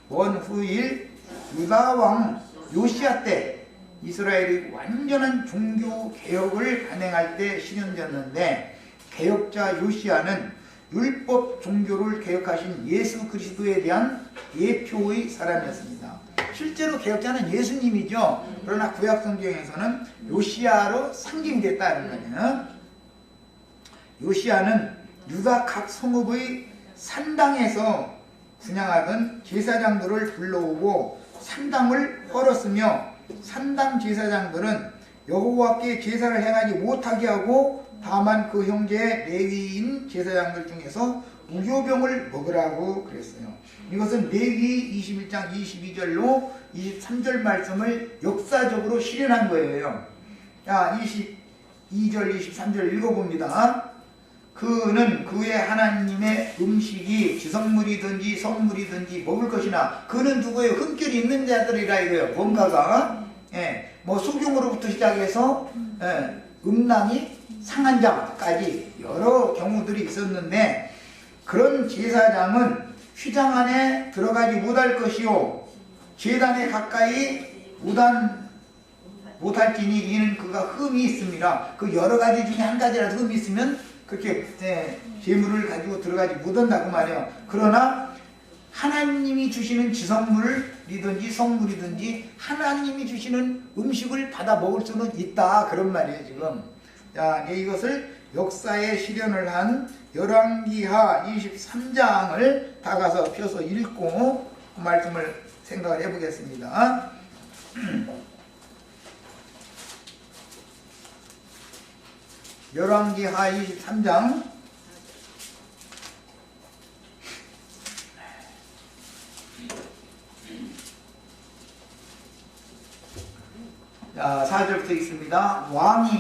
먼 후일 유다 왕 요시야 때 이스라엘이 완전한 종교 개혁을 단행할 때 실현되었는데, 개혁자 요시야는 율법 종교를 개혁하신 예수 그리스도에 대한 예표의 사람이었습니다. 실제로 개혁자는 예수님이죠. 그러나 구약 성경에서는 요시야로 상징됐다는 거예요. 요시야는 유다 각 성읍의 산당에서 분향하던 제사장들을 불러오고 산당을 헐었으며, 산당 제사장들은 여호와께 제사를 행하지 못하게 하고 다만 그 형제 레위인 제사장들 중에서 무교병을 먹으라고 그랬어요. 이것은 레위 21장 22절로 23절 말씀을 역사적으로 실현한 거예요. 자, 22절 23절 읽어봅니다. 그는 그의 하나님의 음식이 지성물이든지 성물이든지 먹을 것이나, 그는 누구의 흠결이 있는 자들이라 이거예요. 뭔가가 뭐 수경으로부터 시작해서 음란이 상한 자까지 여러 경우들이 있었는데, 그런 제사장은 휘장 안에 들어가지 못할 것이요 제단에 가까이 못할지니 이는 그가 흠이 있습니다. 그 여러 가지 중에 한 가지라도 흠이 있으면 그렇게 제물을 가지고 들어가지 못한다고 말이에요. 그러나 하나님이 주시는 지성물이든지 성물이든지 하나님이 주시는 음식을 받아 먹을 수는 있다, 그런 말이에요 지금. 자, 이것을 역사에 실현을 한 열왕기하 23장을 다 가서 펴서 읽고 그 말씀을 생각을 해보겠습니다. 열왕기하 23장 자, 4절부터 있습니다.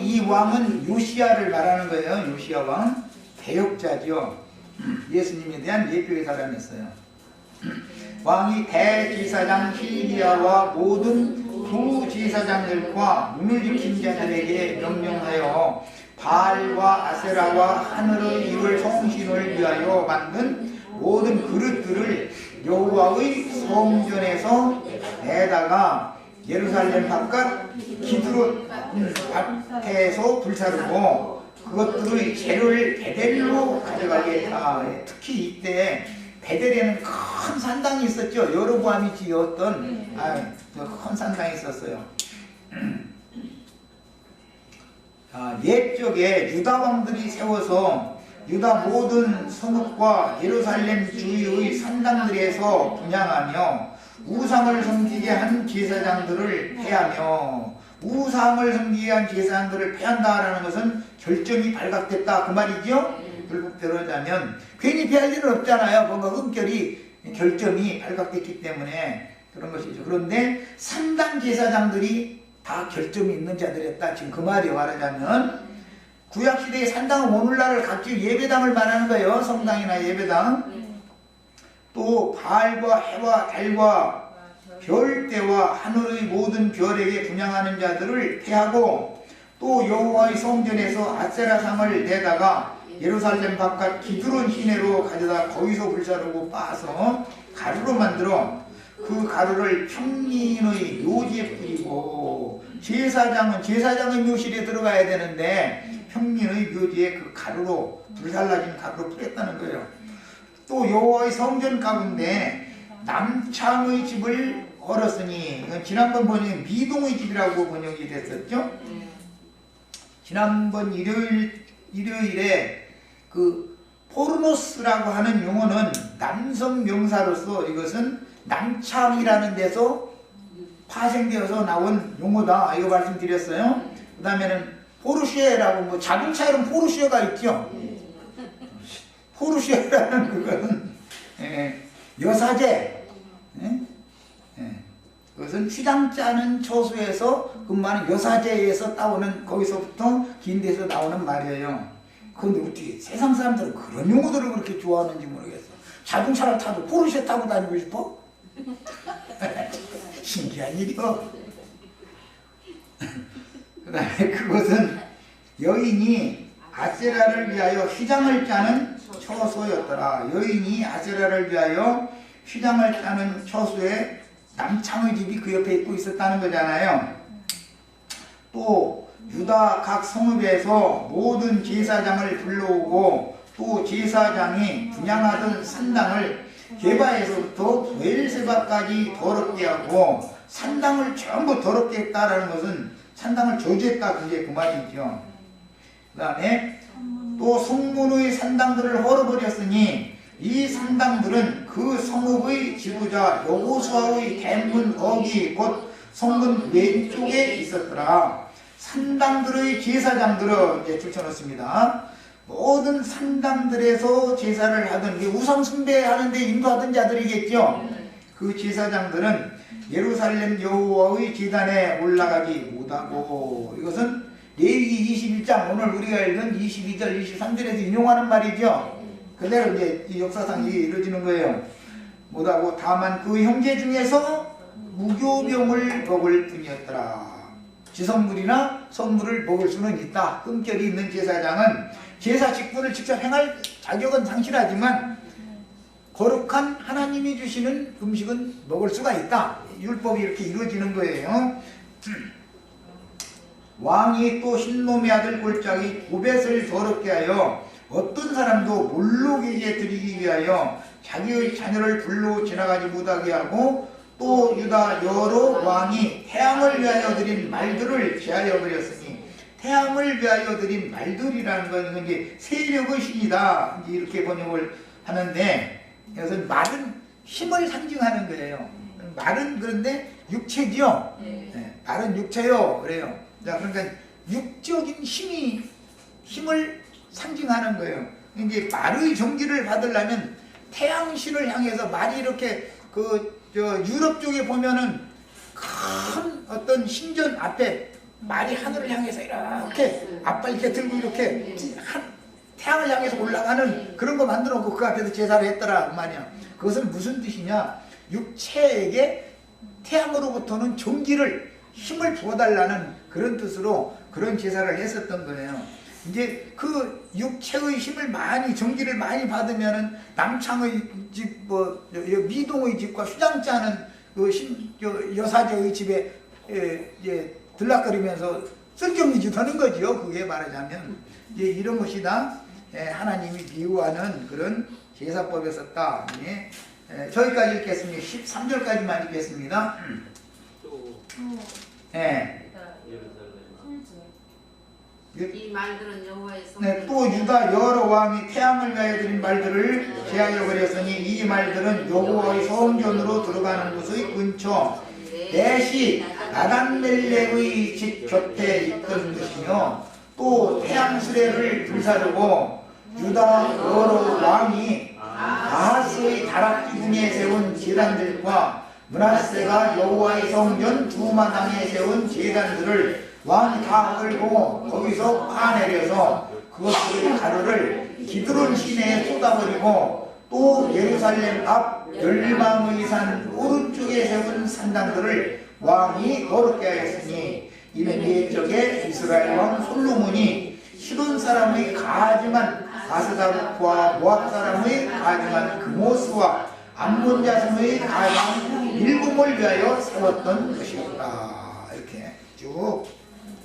이 왕은 요시야를 말하는 거예요. 요시야 왕, 대역자지요. 예수님에 대한 예표의 사람이었어요. 왕이 대제사장 hil기야와 모든 부제사장들과 문을 지킨 자들에게 명령하여 바알과 아세라와 하늘의 이를 성신을 위하여 만든 모든 그릇들을 여호와의 성전에서 내다가 예루살렘 바깥 기드론 밭에서 불사르고 그것들의 재료를 베델로 가져가게 했다. 특히 이때 베델에는 큰 산당이 있었죠. 여로보암이 지었던 큰 산당이 있었어요. 옛적에 유다 왕들이 세워서 유다 모든 성읍과 예루살렘 주위의 산당들에서 분향하며 우상을 섬기게 한 제사장들을 패하며, 우상을 섬기게 한 제사장들을 패한다라는 것은 결정이 발각됐다 그 말이죠. 불법대로자면 괜히 패할 일은 없잖아요. 뭔가 흠결이 결정이 발각됐기 때문에 그런 것이죠. 그런데 산당 제사장들이 다 결점이 있는 자들이었다, 지금 그 말이에요. 말하자면 구약시대의 산당은 오늘날을 각지 예배당을 말하는 거예요. 성당이나 예배당. 또 바알과 해와 달과 별대와 하늘의 모든 별에게 분향하는 자들을 패하고, 또 여호와의 성전에서 아세라상을 내다가 예루살렘 바깥 기드론 시내로 가져다 거기서 불사르고 빻아서 가루로 만들어 그 가루를 평민의 묘지에 뿌리고, 제사장의 묘실에 들어가야 되는데 평민의 묘지에 그 가루로, 불살라진 가루로 뿌렸다는 거예요. 또 여호와의 성전 가운데 남창의 집을 걸었으니, 이건 지난번 번역에 미동의 집이라고 번역이 됐었죠. 지난번 일요일에 그 포르노스라고 하는 용어는 남성 명사로서 이것은 남창이라는 데서 파생되어서 나온 용어다, 이거 말씀드렸어요. 그 다음에는 포르쉐라고, 뭐 자동차 이름 포르쉐가 있죠. 포르쉐라는 그것은 여사제, 그것은 휘장 짜는 처소에서 근무하는 여사제에서 따오는, 거기서부터 긴 데서 나오는 말이에요. 그런데 어떻게 세상 사람들은 그런 용어들을 그렇게 좋아하는지 모르겠어. 자동차를 타도 포르쉐 타고 다니고 싶어? 신기한 일이요. 그 다음에 그것은 여인이 아세라를 위하여 휘장을 짜는 처소였더라. 여인이 아세라를 위하여 휘장을 짜는 처소에 남창의 집이 그 옆에 있고 있었다는 거잖아요. 또 유다 각 성읍에서 모든 제사장을 불러오고, 또 제사장이 분향하던 산당을 게바에서부터 베엘세바까지 더럽게 하고, 산당을 전부 더럽게 했다라는 것은 산당을 저주했다, 그게 그 말이죠. 그 다음에 또 성문의 산당들을 헐어버렸으니 이 산당들은 그 성읍의 지부자 여호수아의 대문 어기 곧 성문 왼쪽에 있었더라. 산당들의 제사장들은 이제 줄쳐놓습니다. 모든 산당들에서 제사를 하던, 우상 숭배하는 데 인도하던 자들이겠죠. 그 제사장들은 예루살렘 여호와의 제단에 올라가지 못하고, 이것은 레위기 21장 오늘 우리가 읽은 22절 23절에서 인용하는 말이죠. 그대로 이제 이 역사상 이게 이루어지는 거예요. 못하고 다만 그 형제 중에서 무교병을 먹을 뿐이었더라. 지선물이나 선물을 먹을 수는 있다. 흠결이 있는 제사장은 제사 직분을 직접 행할 자격은 상실하지만 거룩한 하나님이 주시는 음식은 먹을 수가 있다. 율법이 이렇게 이루어지는 거예요. 왕이 또 흰놈의 아들 골짜기 고벳을 더럽게 하여 어떤 사람도 몰록에게 드리기 위하여 자기의 자녀를 불로 지나가지 못하게 하고 또 유다 여러 왕이 태양을 위하여 드린 말들을 제하여 버렸으니, 태양을 위하여 드린 말들이라는 건 이제 세력의 신이다, 이제 이렇게 번역을 하는데, 이것은 말은 힘을 상징하는 거예요. 말은 그런데 육체지요. 네, 말은 육체요. 그래요. 자, 그러니까 육적인 힘을 상징하는 거예요. 이제 말의 정기를 받으려면 태양신을 향해서 말이 이렇게 유럽 쪽에 보면은 큰 어떤 신전 앞에 말이 하늘을 향해서 이렇게 앞발 이렇게 들고 이렇게 태양을 향해서 올라가는 그런 거 만들어 놓고 그 앞에서 제사를 했더라 그 말이야. 그것은 무슨 뜻이냐? 육체에게 태양으로부터는 정기를 힘을 부어달라는 그런 뜻으로 그런 제사를 했었던 거예요. 이제 그 육체의 힘을 많이, 정기를 많이 받으면은 남창의 집, 미동의 집과 휴장지 하는 그 여사제의 집에 들락거리면서 쓸데없는 짓 하는 거죠. 그게 말하자면. 이제 이런 것이 다 하나님이 미워하는 그런 제사법에 썼다. 저기까지 읽겠습니다. 13절까지만 읽겠습니다. 이 말들은 여호와의 네, 또 유다 여러 왕이 태양을 위하여 드린 말들을 제하여 버렸으니 이 말들은 여호와의 성전으로 들어가는 곳의 근처 넷이 나단멜렉의 집 곁에 있던 것이며, 또 태양 수레를 불사르고 유다 여러 왕이 아하스의 다락기 중에 세운 제단들과 므낫세가 여호와의 성전 두 마당에 세운 제단들을 왕이 다 끌고 거기서 파내려서 그것들의 가루를 기드론 시내에 쏟아버리고, 또 예루살렘 앞 열방의 산 오른쪽에 세운 산당들을 왕이 거룩게 하였으니, 이는 옛적에 이스라엘 왕 솔로몬이 시돈 사람의 가증한 아스다르프와 모압 사람의 가증한 그모스와 암몬 자손의 가증한 밀곰을 위하여 세웠던 것이었다. 이렇게 쭉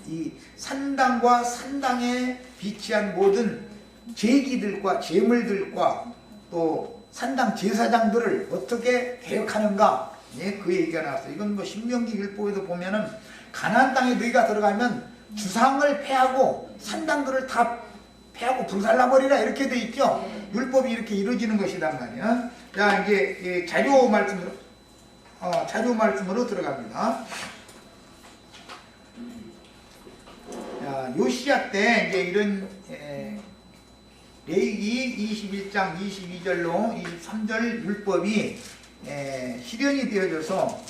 이 산당과 산당에 비치한 모든 제기들과 제물들과 또 산당 제사장들을 어떻게 개혁하는가, 그 얘기가 나왔어요. 이건 뭐 신명기 율법에도 보면은 가나안 땅에 너희가 들어가면 주상을 패하고 산당들을 다 패하고 불살라버리라 이렇게 돼 있죠. 율법이 이렇게 이루어지는 것이란 말이야. 자, 이제 자료 말씀으로 들어갑니다. 자, 요시야 때 이제 이런 레위기 21장 22절로 23절 율법이 실현이 되어져서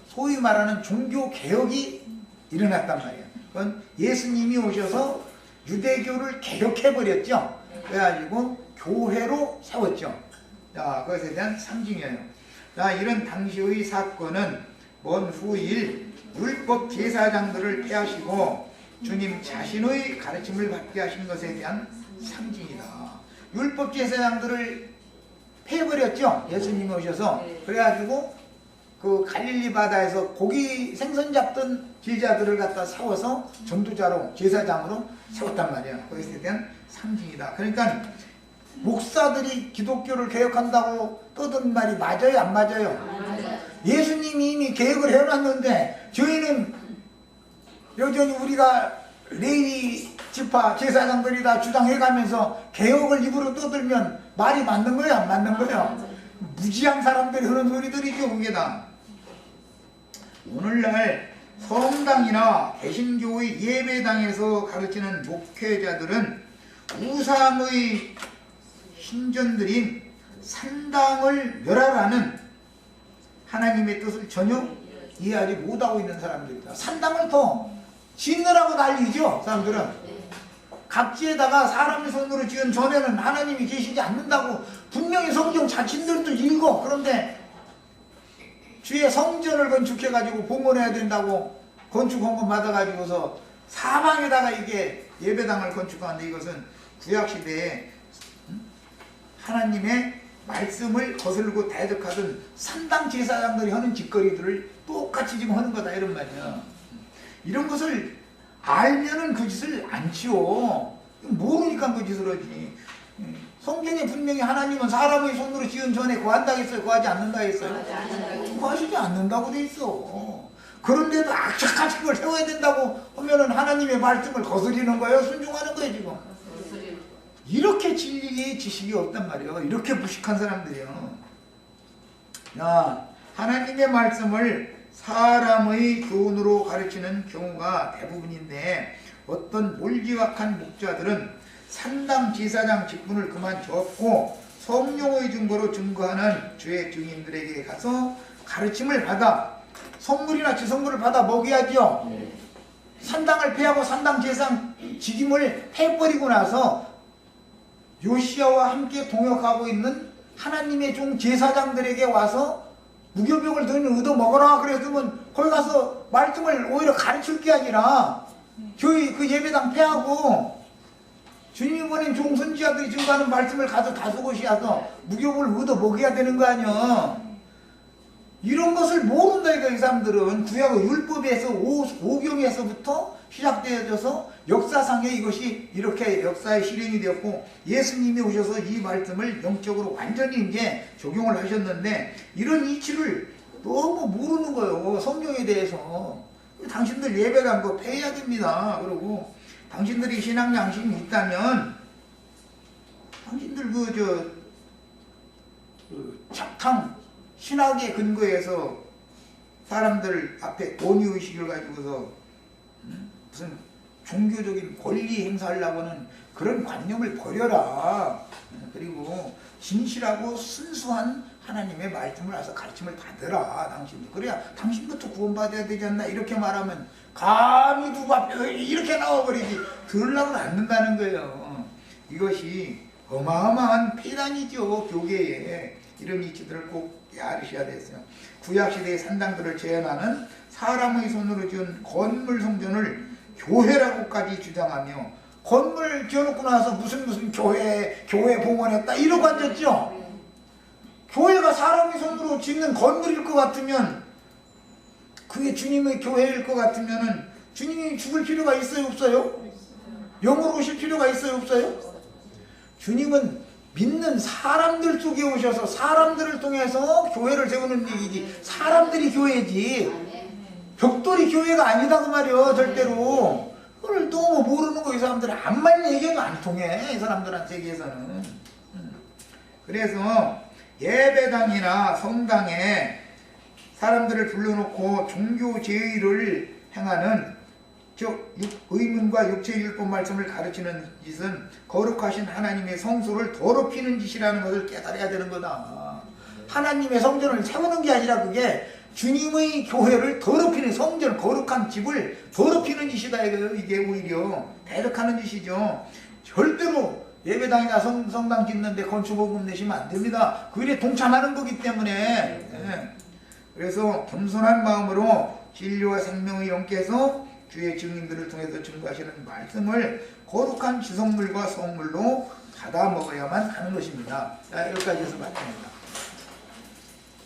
소위 말하는 종교 개혁이 일어났단 말이에요. 그건 예수님이 오셔서 유대교를 개혁해버렸죠. 그래가지고 교회로 세웠죠. 자, 그것에 대한 상징이에요. 자, 이런 당시의 사건은 먼 후일 율법 제사장들을 폐하시고 주님 자신의 가르침을 받게 하신 것에 대한 상징이다. 율법 제사장들을 폐해버렸죠. 예수님이 오셔서. 그래가지고 그 갈릴리 바다에서 고기 생선 잡던 제자들을 갖다 세워서 전도자로 제사장으로 세웠단 말이야. 그것에 대한 상징이다. 그러니까 목사들이 기독교를 개혁한다고 떠드는 말이 맞아요, 안 맞아요? 예수님이 이미 개혁을 해놨는데 저희는 여전히 우리가 레위 지파 제사장들이 다 주장해가면서 개혁을 입으로 떠들면 말이 맞는 거예요, 안 맞는 거예요? 무지한 사람들이 그런 소리들이죠, 그게 다. 오늘날 성당이나 개신교의 예배당에서 가르치는 목회자들은 우상의 신전들인 산당을 멸하라는 하나님의 뜻을 전혀 이해하지 못하고 있는 사람들이다. 산당을 더 짓느라고 난리죠, 사람들은. 각지에다가 사람의 손으로 지은 전에는 하나님이 계시지 않는다고 분명히 성경 자신들도 읽어. 그런데 주의 성전을 건축해가지고 봉헌해야 된다고 건축 헌금 받아가지고서 사방에다가 이게 예배당을 건축하는데 이것은 구약시대에 하나님의 말씀을 거슬고 대적하던 산당 제사장들이 하는 짓거리들을 똑같이 지금 하는 거다 이런 말이야. 이런 것을 알면은 그 짓을 안 치워. 모르니까 그 짓을 하지. 성경에 분명히 하나님은 사람의 손으로 지은 전에 구한다 했어요? 구하지 않는다 했어요? 구하시지 않는다고 돼 있어. 그런데도 악착같이 그걸 세워야 된다고 하면은 하나님의 말씀을 거스리는 거예요? 순종하는 거예요 지금? 이렇게 진리의 지식이 없단 말이에요. 이렇게 무식한 사람들이요. 야, 하나님의 말씀을 사람의 교훈으로 가르치는 경우가 대부분인데 어떤 몰지각한 목자들은 산당 제사장 직분을 그만두었고 성령의 증거로 증거하는 주의 증인들에게 가서 가르침을 받아 선물이나 지성물을 받아 먹여야죠. 산당을 폐하고 산당 제사장 직임을 패버리고 나서 요시야와 함께 동역하고 있는 하나님의 종 제사장들에게 와서 무교병을 너희는 얻어 먹어라 그랬으면 거기 가서 말씀을 오히려 가르칠 게 아니라 교회 그 예배당 폐하고 주님이 보낸 종 선지자들이 증거하는 말씀을 가서 다수곳이 와서 무교병을 얻어 먹여야 되는 거 아니야. 이런 것을 모른다 이거 이 사람들은. 구약의 율법에서 오경에서부터 시작되어져서 역사상에 이것이 이렇게 역사에 실행이 되었고 예수님이 오셔서 이 말씀을 영적으로 완전히 이제 적용을 하셨는데 이런 이치를 너무 모르는 거예요. 성경에 대해서. 당신들 예배 간 거 폐해야 됩니다. 그리고 당신들이 신앙 양심이 있다면 당신들 착탕 신학의 근거에서 사람들 앞에 권위의식을 가지고서 무슨 종교적인 권리 행사하려고는 그런 관념을 버려라. 그리고 진실하고 순수한 하나님의 말씀을 와서 가르침을 받으라. 당신도. 그래야 당신부터 구원받아야 되지 않나. 이렇게 말하면 감히 누가 앞에 이렇게 나와버리지 들으려고는 안 된다는 거예요. 이것이 어마어마한 폐단이죠. 교계에. 이런 이치들을 꼭 알으셔야 됐어요. 구약시대의 산당들을 재현하는 사람의 손으로 지은 건물 성전을 교회라고까지 주장하며 건물 지어놓고 나서 무슨 교회 봉헌했다 이러고 앉았죠. 교회가 사람의 손으로 짓는 건물일 것 같으면 그게 주님의 교회일 것 같으면은 주님이 죽을 필요가 있어요 없어요? 영으로 오실 필요가 있어요 없어요? 주님은 믿는 사람들 속에 오셔서 사람들을 통해서 교회를 세우는 얘기지 사람들이 교회지 벽돌이 교회가 아니다고 말이요 절대로. 그걸 너무 모르는 거 이 사람들은 암만 얘기해도 안 통해 이 사람들한테 세계에서는. 그래서 예배당이나 성당에 사람들을 불러놓고 종교 제의를 행하는 즉 의문과 육체의 율법 말씀을 가르치는 짓은 거룩하신 하나님의 성소를 더럽히는 짓이라는 것을 깨달아야 되는 거다. 하나님의 성전을 세우는 게 아니라 그게 주님의 교회를 더럽히는 성전 거룩한 집을 더럽히는 짓이다. 이게 오히려 대적하는 짓이죠. 절대로 예배당이나 성당 짓는데 건축보금 내시면 안 됩니다. 그 일에 동참하는 거기 때문에. 그래서 겸손한 마음으로 진리와 생명의 영께서 주의 증인들을 통해서 증거하시는 말씀을 거룩한 지성물과 성물로 받아 먹어야만 하는 것입니다. 여기까지 해서 마칩니다.